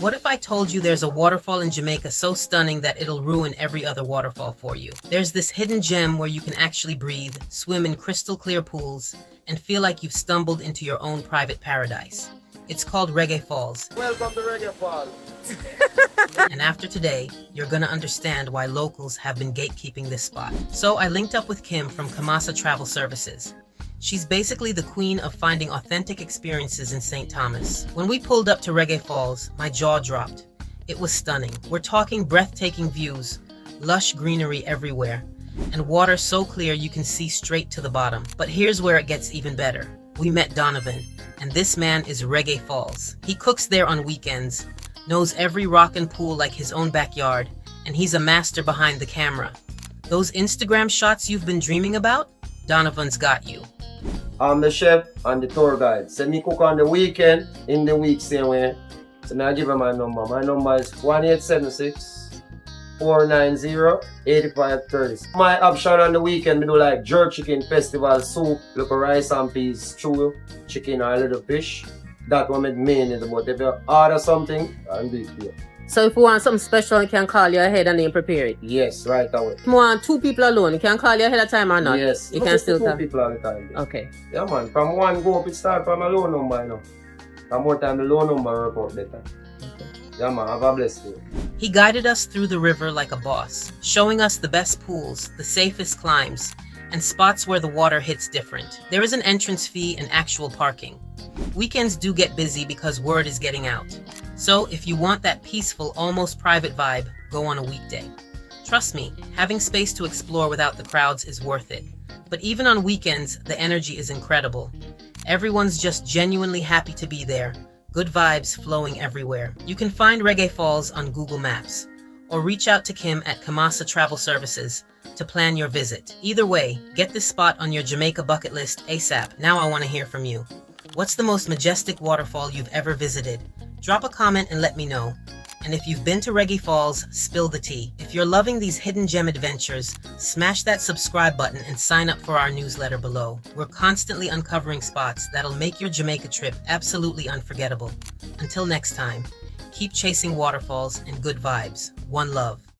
What if I told you there's a waterfall in Jamaica so stunning that it'll ruin every other waterfall for you? There's this hidden gem where you can actually breathe, swim in crystal clear pools, and feel like you've stumbled into your own private paradise. It's called Reggae Falls. Welcome to Reggae Falls. And after today, you're gonna understand why locals have been gatekeeping this spot. So I linked up with Kim from Kamasa Travel Services. She's basically the queen of finding authentic experiences in St. Thomas. When we pulled up to Reggae Falls, my jaw dropped. It was stunning. We're talking breathtaking views, lush greenery everywhere, and water so clear you can see straight to the bottom. But here's where it gets even better. We met Donnovon, and this man is Reggae Falls. He cooks there on weekends, knows every rock and pool like his own backyard, and he's a master behind the camera. Those Instagram shots you've been dreaming about? Donnovon's got you. I'm the chef and the tour guide. So me cook on the weekend, in the week same way. So now I give him my number. My number is 1876-490-8530. My option on the weekend, we do like jerk chicken, festival soup, little rice and peas, stew, chicken or a little fish. That one make main is about. If you order something, I'll do it for you. So if you want something special, you can call you ahead and then prepare it? Yes, right away. If you want 2 people alone, you can call you ahead of time or not? Yes. You can still two call? people all the time. Yeah. Okay. Yeah man, from one go up, it start from a low number, you know. And more time the low number work out better. Okay. Yeah man, have a blessed day. He guided us through the river like a boss, showing us the best pools, the safest climbs, and spots where the water hits different. There is an entrance fee and actual parking. Weekends do get busy because word is getting out. So if you want that peaceful, almost private vibe, go on a weekday. Trust me, having space to explore without the crowds is worth it. But even on weekends, the energy is incredible. Everyone's just genuinely happy to be there. Good vibes flowing everywhere. You can find Reggae Falls on Google Maps, or reach out to Kim at Kamasa Travel Services to plan your visit. Either way, get this spot on your Jamaica bucket list ASAP. Now I want to hear from you. What's the most majestic waterfall you've ever visited? Drop a comment and let me know. And if you've been to Reggae Falls, spill the tea. If you're loving these hidden gem adventures, smash that subscribe button and sign up for our newsletter below. We're constantly uncovering spots that'll make your Jamaica trip absolutely unforgettable. Until next time, keep chasing waterfalls and good vibes. One love.